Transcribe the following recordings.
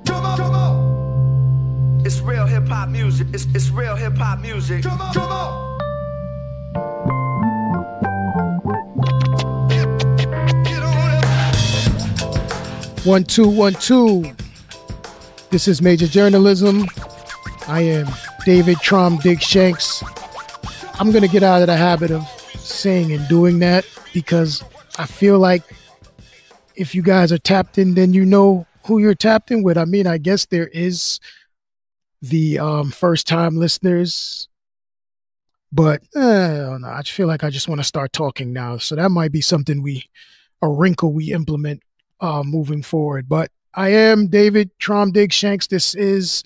Come on. It's real hip hop music. It's real hip hop music. Come on. Get on it. 1 2 1 2. This is Major Journalism. I am David Trom Dig Shanks. I'm going to get out of the habit of saying and doing that because I feel like if you guys are tapped in, then you know who you're tapped in with. I mean, I guess there is the first-time listeners, but I don't know. I feel like I just want to start talking now. So that might be something a wrinkle we implement moving forward. But I am David Trom Dig Shanks. This is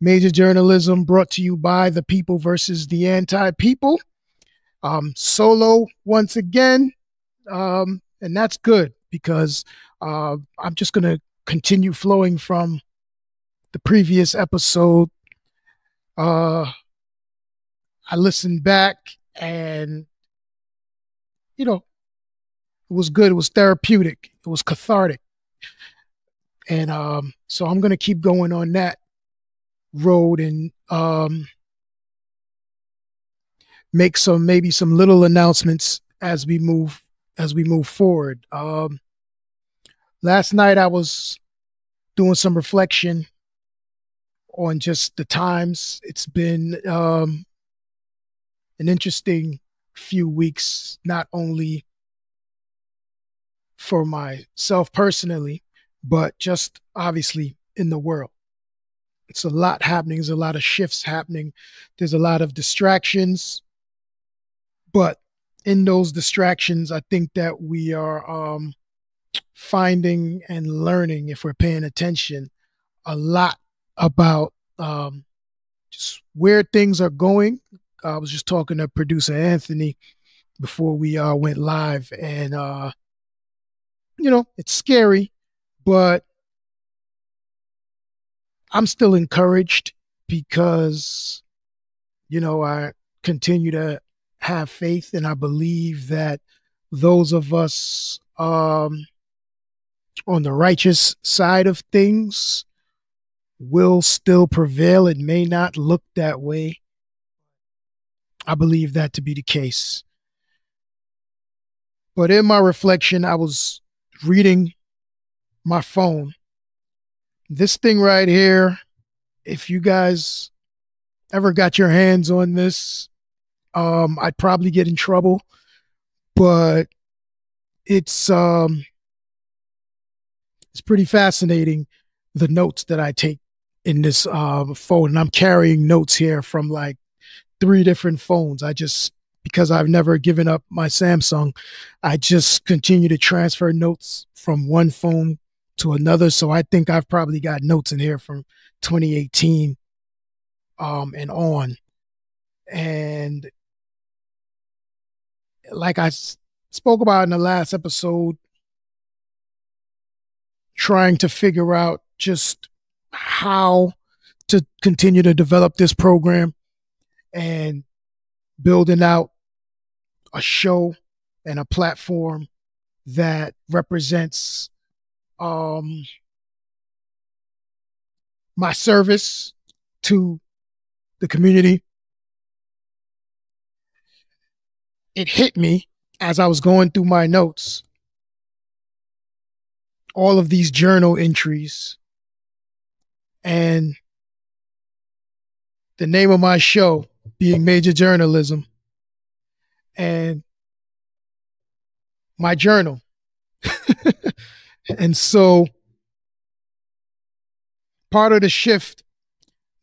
Major Journalism, brought to you by the people versus the anti-people. Solo once again, and that's good because I'm just going to continue flowing from the previous episode. I listened back and, it was good. It was therapeutic. It was cathartic. And so I'm going to keep going on that road and make maybe some little announcements as we move forward. Last night I was doing some reflection on just the times. It's been an interesting few weeks, not only for myself personally, but just obviously in the world. It's a lot happening. There's a lot of shifts happening. There's a lot of distractions. But in those distractions, I think that we are finding and learning, if we're paying attention, a lot about just where things are going. I was just talking to producer Anthony before we went live, and it's scary, but I'm still encouraged because, I continue to have faith, and I believe that those of us on the righteous side of things will still prevail. It may not look that way. I believe that to be the case. But in my reflection, I was reading my phone. This thing right here, if you guys ever got your hands on this, I'd probably get in trouble, but it's pretty fascinating, the notes that I take in this phone. And I'm carrying notes here from like 3 different phones. Because I've never given up my Samsung, I just continue to transfer notes from one phone to another. So I think I've probably got notes in here from 2018 and on. And like I spoke about in the last episode, trying to figure out just how to continue to develop this program and building out a show and a platform that represents my service to the community. It hit me as I was going through my notes, all of these journal entries, and the name of my show being Major Journalism, and my journal. And so part of the shift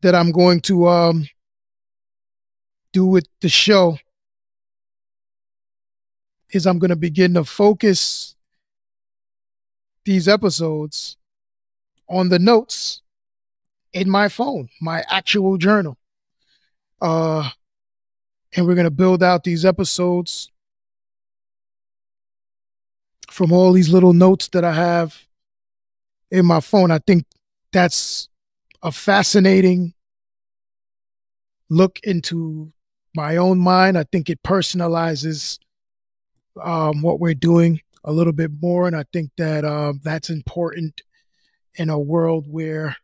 that I'm going to do with the show is I'm going to begin to focus these episodes on the notes in my phone, my actual journal. And we're going to build out these episodes from all these little notes that I have in my phone. I think that's a fascinating look into my own mind. I think it personalizes what we're doing. a little bit more. And I think that that's important in a world where,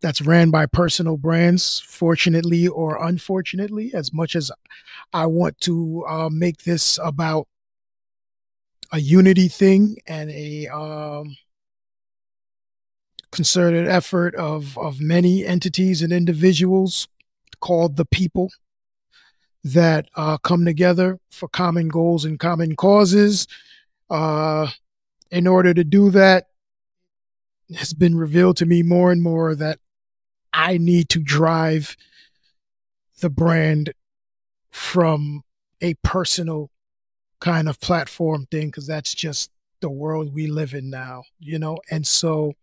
that's ran by personal brands, fortunately or unfortunately. As much as I want to make this about a unity thing and a concerted effort of many entities and individuals called the people that come together for common goals and common causes. Uh, in order to do that, it has been revealed to me more and more that I need to drive the brand from a personal kind of platform thing, because that's just the world we live in now. And so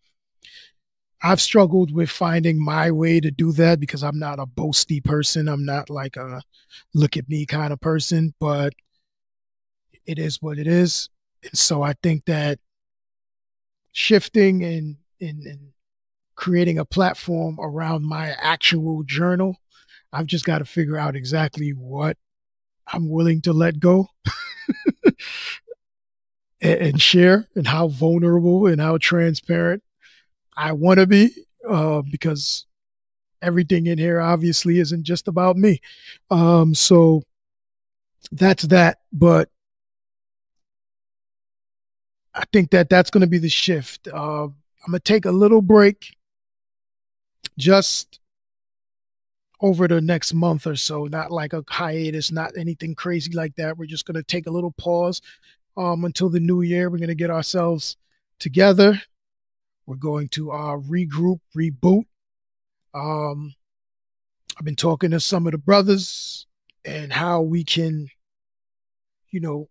I've struggled with finding my way to do that because I'm not a boasty person. I'm not like a look at me kind of person, but it is what it is. And so I think that shifting and creating a platform around my actual journal, I've just got to figure out exactly what I'm willing to let go and share, and how vulnerable and how transparent I want to be, because everything in here obviously isn't just about me. So that's that. But I think that that's going to be the shift. I'm going to take a little break just over the next month or so, not like a hiatus, not anything crazy like that. We're just going to take a little pause until the new year. We're going to get ourselves together. We're going to regroup, reboot. I've been talking to some of the brothers and how we can, you know,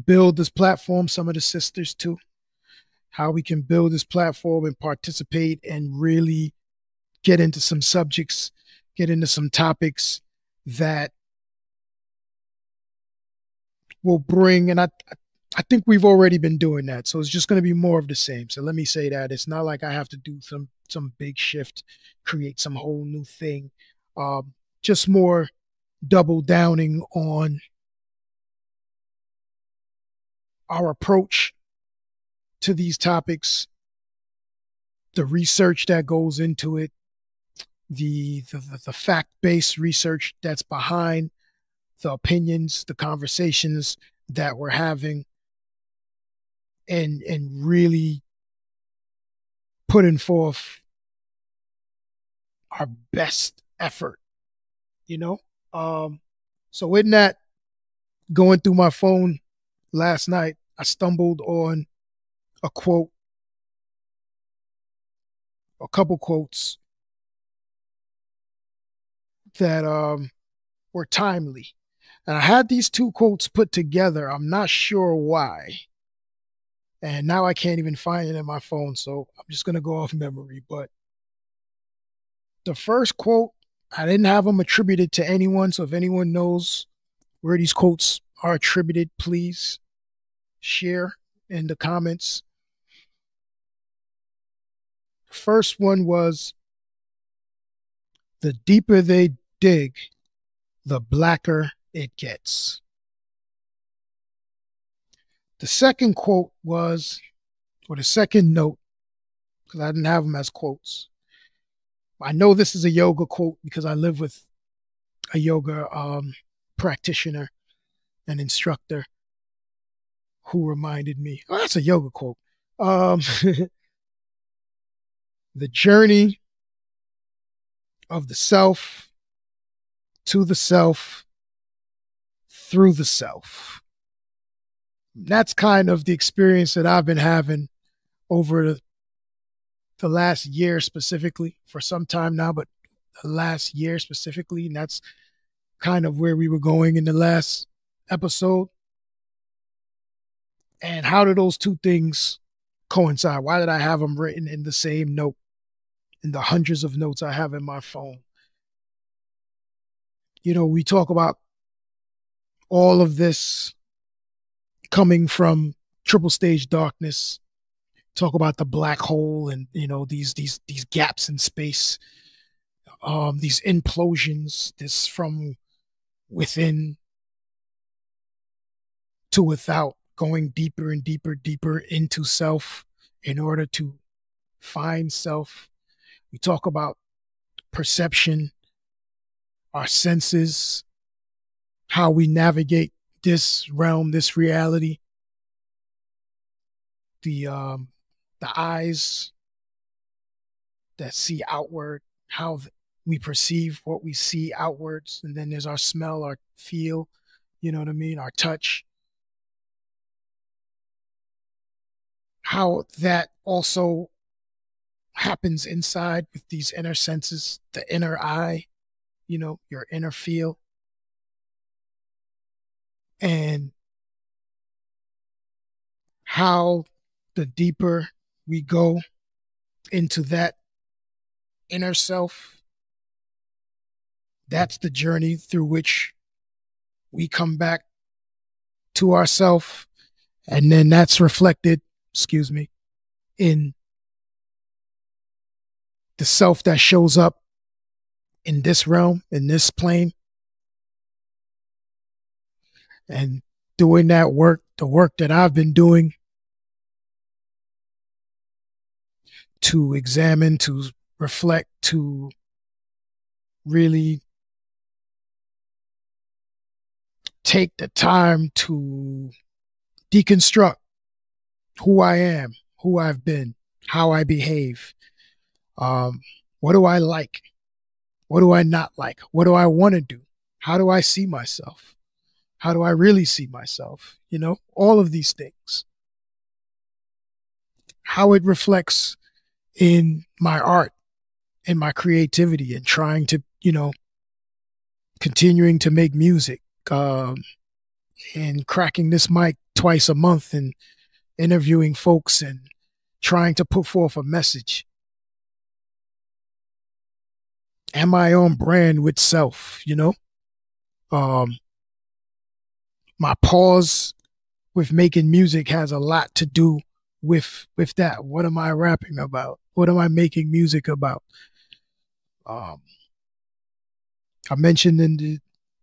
build this platform, some of the sisters too, how we can build this platform and participate and really get into some subjects, get into some topics that will bring, and I think we've already been doing that. So it's just going to be more of the same. So let me say that it's not like I have to do some big shift, create some whole new thing. Just more double downing on our approach to these topics, the research that goes into it, the fact-based research that's behind the opinions, the conversations that we're having, and really putting forth our best effort, you know? So in that, going through my phone last night, I stumbled on a quote, a couple quotes that were timely. And I had these two quotes put together. I'm not sure why. And now I can't even find it in my phone. So I'm just going to go off memory. But the first quote, I didn't have them attributed to anyone. So if anyone knows where these quotes are attributed, please share in the comments. The first one was, the deeper they dig, the blacker it gets. The second quote was, or the second note, because I didn't have them as quotes. I know this is a yoga quote because I live with a yoga practitioner and instructor who reminded me. Oh, that's a yoga quote. The journey of the self to the self through the self. That's kind of the experience that I've been having over the last year specifically, for some time now, but the last year specifically. And that's kind of where we were going in the last episode. And how do those two things coincide? Why did I have them written in the same note, in the hundreds of notes I have in my phone? We talk about all of this coming from triple stage darkness, talk about the black hole and these gaps in space, these implosions, this from within to without, going deeper and deeper into self in order to find self. We talk about perception, our senses, how we navigate this realm, this reality, the eyes that see outward, how we perceive what we see outwards, and then there's our smell, our feel, you know what I mean, our touch. How that also happens inside with these inner senses, the inner eye, you know, your inner feel. And how the deeper we go into that inner self, that's the journey through which we come back to ourself. And then that's reflected, in the self that shows up in this realm, in this plane. And doing that work, the work that I've been doing to examine, to reflect, to really take the time to deconstruct who I am, who I've been, how I behave. What do I like? What do I not like? What do I want to do? How do I see myself? How do I really see myself? You know, all of these things. How it reflects in my art, in my creativity, and trying to, you know, continuing to make music, and cracking this mic twice a month and interviewing folks and trying to put forth a message. Am I on brand with self, you know? My pause with making music has a lot to do with that. What am I rapping about? What am I making music about? I mentioned in the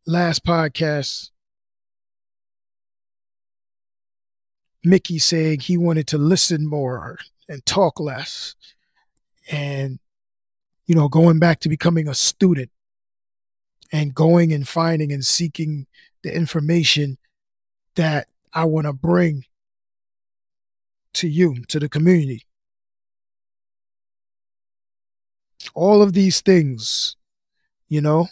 last podcast, Mickey saying he wanted to listen more and talk less. And, you know, going back to becoming a student and going and finding and seeking the information that I want to bring to you, to the community. All of these things, you know,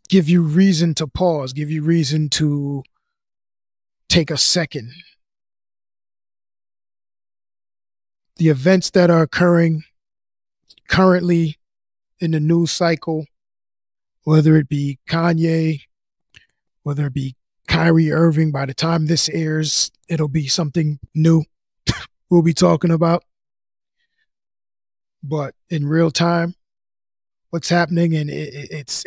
give you reason to pause, give you reason to take a second. The events that are occurring currently in the news cycle, whether it be Kanye, whether it be Kyrie Irving, by the time this airs, it'll be something new we'll be talking about. But in real time, what's happening, and it's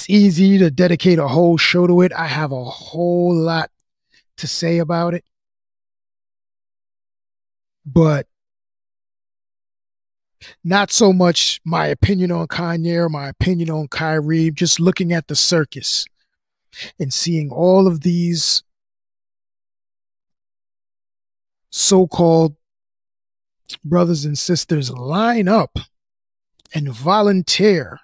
easy to dedicate a whole show to it. I have a whole lot to say about it. But not so much my opinion on Kanye or my opinion on Kyrie, just looking at the circus and seeing all of these so-called brothers and sisters line up and volunteer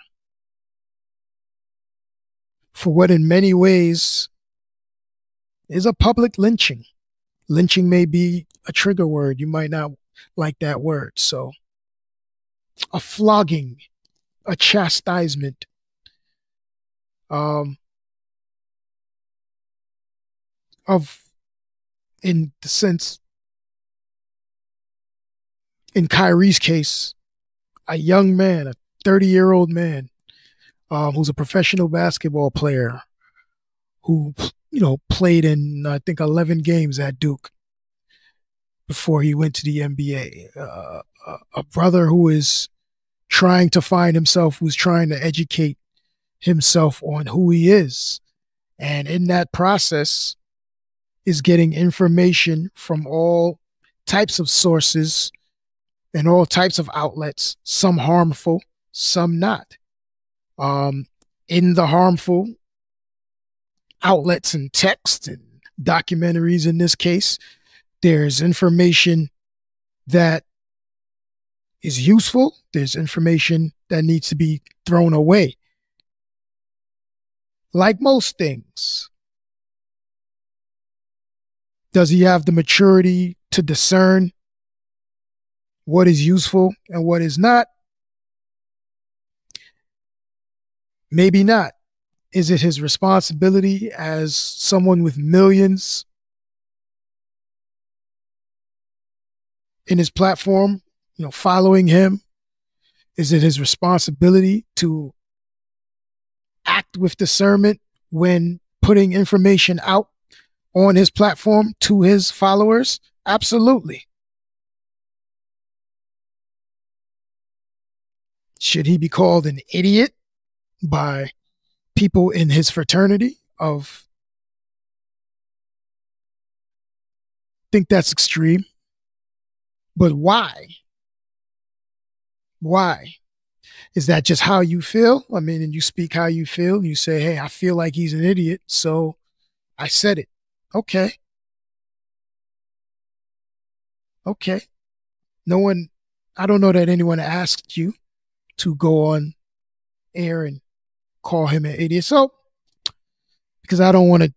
for what in many ways is a public lynching. Lynching may be a trigger word. You might not like that word. So a flogging, a chastisement, of, in the sense, in Kyrie's case, a young man, a 30-year-old man, who's a professional basketball player who, you know, played in, I think, 11 games at Duke before he went to the NBA. A brother who is trying to find himself, who's trying to educate himself on who he is. And in that process is getting information from all types of sources and all types of outlets, some harmful, some not. In the harmful outlets and text and documentaries in this case, there's information that is useful. There's information that needs to be thrown away. Like most things. Does he have the maturity to discern what is useful and what is not? Maybe not. Is it his responsibility as someone with millions in his platform, following him? Is it his responsibility to act with discernment when putting information out on his platform to his followers? Absolutely. Should he be called an idiot by people in his fraternity of think that's extreme? But why? Why? Is that just how you feel? I mean, and you speak how you feel. You say, hey, I feel like he's an idiot, so I said it. Okay. Okay. I don't know that anyone asked you to go on air and call him an idiot. So, because I don't want to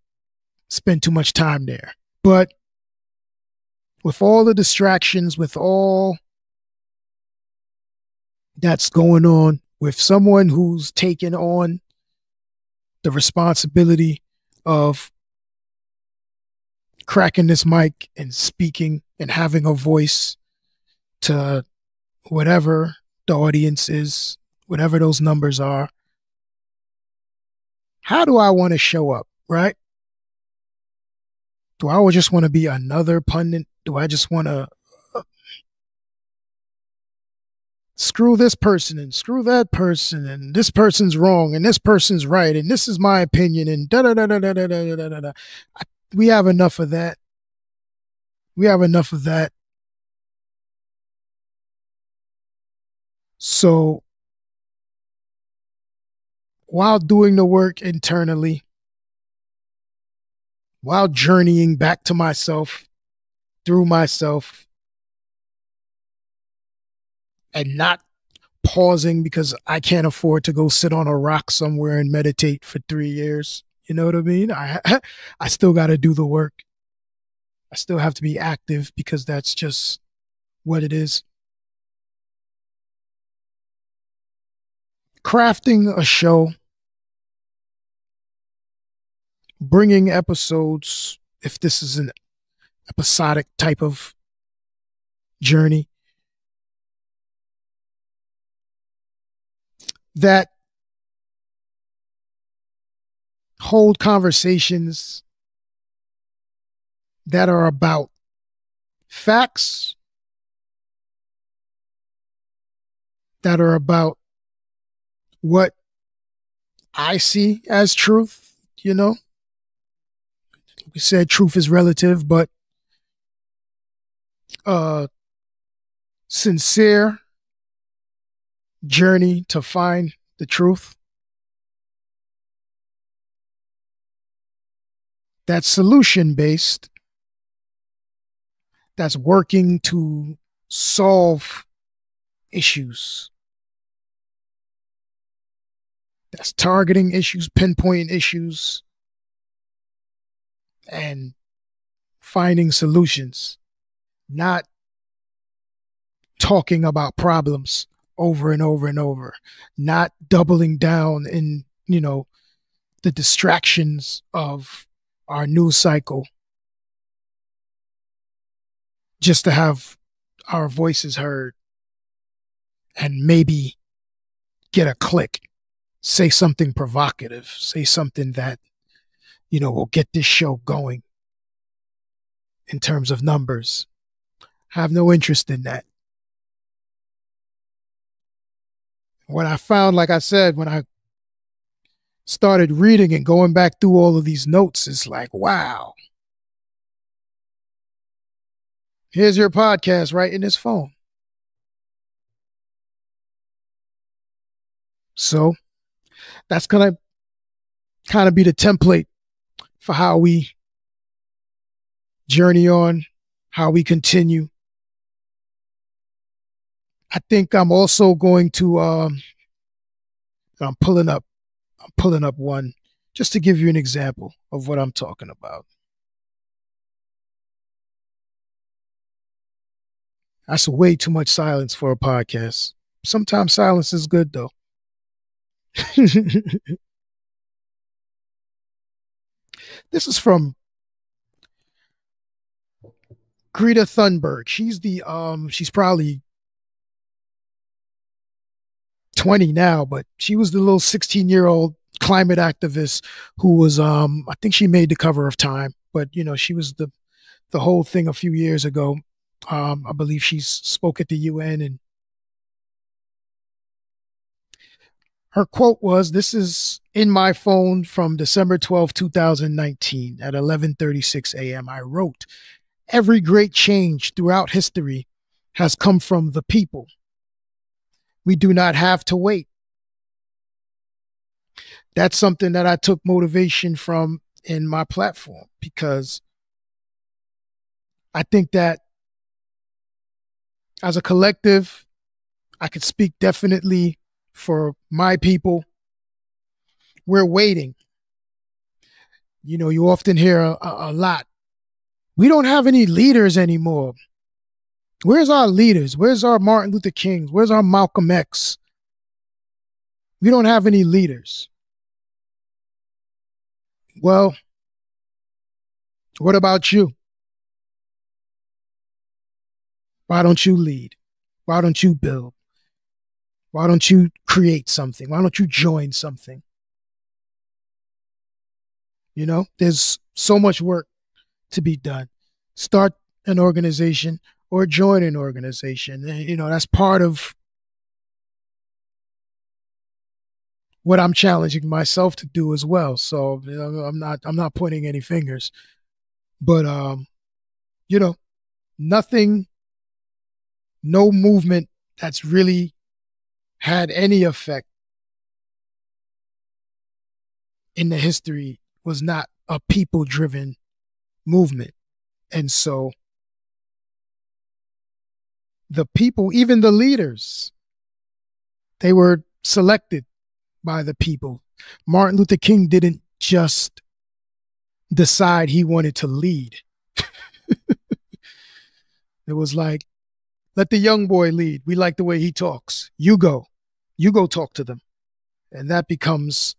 spend too much time there. But with all the distractions, with all that's going on, with someone who's taken on the responsibility of cracking this mic and speaking and having a voice to whatever the audience is, whatever those numbers are, how do I want to show up, right? Do I just want to be another pundit? Do I just want to screw this person and screw that person and this person's wrong and this person's right and this is my opinion and da da da da da da da da da? We have enough of that. We have enough of that. So while doing the work internally, while journeying back to myself, through myself, and not pausing because I can't afford to go sit on a rock somewhere and meditate for 3 years. You know what I mean? I still got to do the work. I still have to be active because that's just what it is. Crafting a show, bringing episodes, if this is an episodic type of journey, that hold conversations that are about facts, that are about what I see as truth. We said truth is relative, but sincere journey to find the truth. That's solution-based. That's working to solve issues. That's targeting issues, pinpointing issues, and finding solutions, not talking about problems over and over and over, not doubling down in, the distractions of our news cycle just to have our voices heard and maybe get a click, say something provocative, say something that, will get this show going in terms of numbers. I have no interest in that. What I found, like I said, when I started reading and going back through all of these notes, is like, wow. Here's your podcast right in his phone. So that's going to kind of be the template for how we journey on, how we continue. I think I'm also going to I'm pulling up one just to give you an example of what I'm talking about. That's way too much silence for a podcast. Sometimes silence is good though. This is from Greta Thunberg. She's probably 20 now, but she was the little 16-year-old climate activist who was I think she made the cover of Time, but she was the whole thing a few years ago. I believe she spoke at the UN, and her quote was, "This is in my phone from December 12th, 2019 at 11:36 a.m. I wrote, every great change throughout history has come from the people. We do not have to wait." That's something that I took motivation from in my platform, because I think that as a collective, I could speak definitely for my people. We're waiting. You often hear a lot. We don't have any leaders anymore. Where's our leaders? Where's our Martin Luther Kings? Where's our Malcolm X? We don't have any leaders. Well, what about you? Why don't you lead? Why don't you build? Why don't you create something? Why don't you join something? There's so much work to be done. Start an organization or join an organization. That's part of what I'm challenging myself to do as well. So I'm not pointing any fingers, but nothing, no movement that's really had any effect in the history was not a people-driven movement. And so the people, even the leaders, they were selected by the people. Martin Luther King didn't just decide he wanted to lead. It was like, let the young boy lead. We like the way he talks. You go talk to them. And that becomes,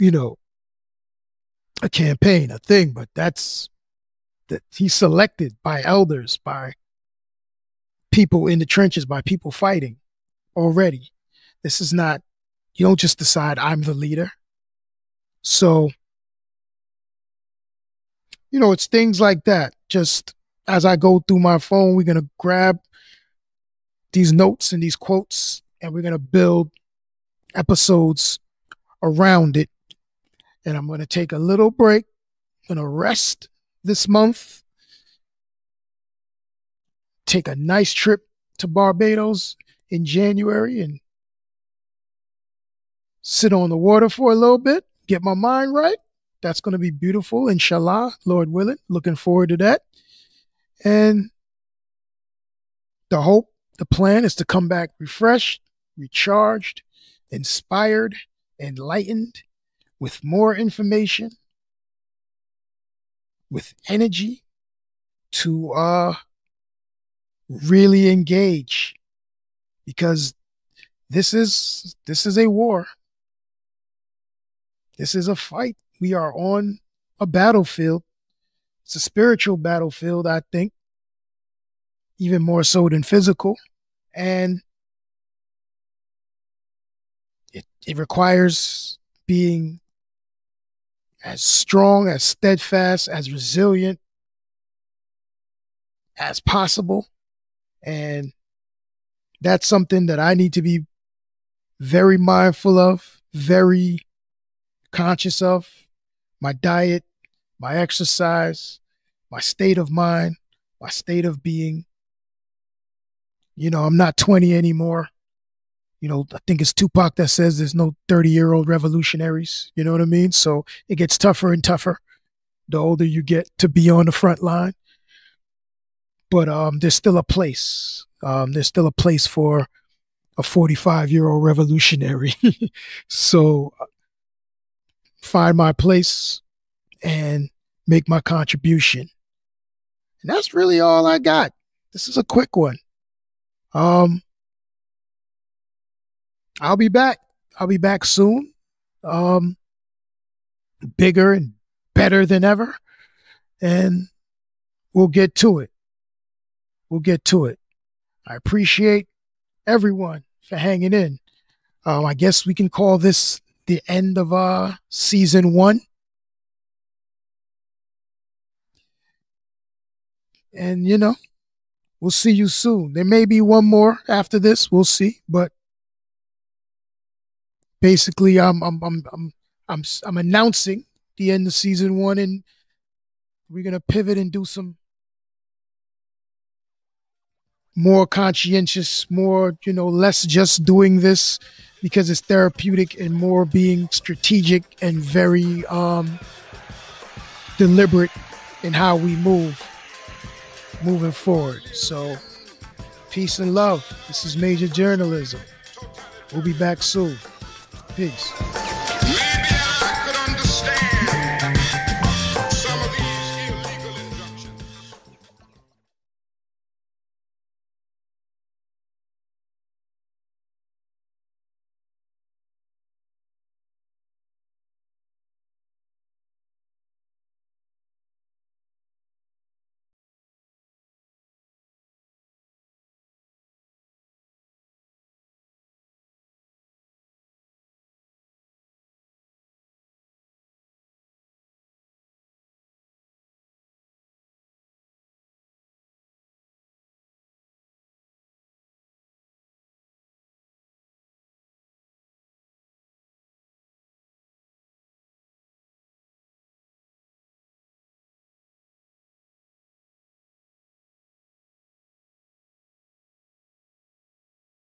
a campaign, a thing, but that's that he's selected by elders, by people in the trenches, by people fighting already. This is not, you don't just decide I'm the leader. So, it's things like that. Just as I go through my phone, we're going to grab these notes and these quotes, and we're going to build episodes around it. And I'm going to take a little break. I'm going to rest this month, take a nice trip to Barbados in January and sit on the water for a little bit, get my mind right. That's going to be beautiful, inshallah, Lord willing. Looking forward to that. And the hope, the plan is to come back refreshed, recharged, inspired, enlightened, with more information, with energy to really engage, because this is a war. This is a fight. We are on a battlefield. It's a spiritual battlefield, I think, even more so than physical. And it requires being as strong, as steadfast, as resilient as possible. And that's something that I need to be very mindful of, very conscious of. My diet, my exercise, my state of mind, my state of being. I'm not 20 anymore. I think it's Tupac that says there's no 30-year-old revolutionaries. You know what I mean? So it gets tougher and tougher the older you get to be on the front line. But there's still a place. There's still a place for a 45-year-old revolutionary. So find my place and make my contribution. And that's really all I got. This is a quick one. I'll be back. I'll be back soon. Bigger and better than ever. And we'll get to it. We'll get to it. I appreciate everyone for hanging in. I guess we can call this the end of season 1. And we'll see you soon. There may be one more after this. We'll see. But basically, I'm announcing the end of season 1, and we're gonna pivot and do some more conscientious, more less just doing this because it's therapeutic, and more being strategic and very deliberate in how we moving forward. So peace and love. This is Major Journalism. We'll be back soon. Peace.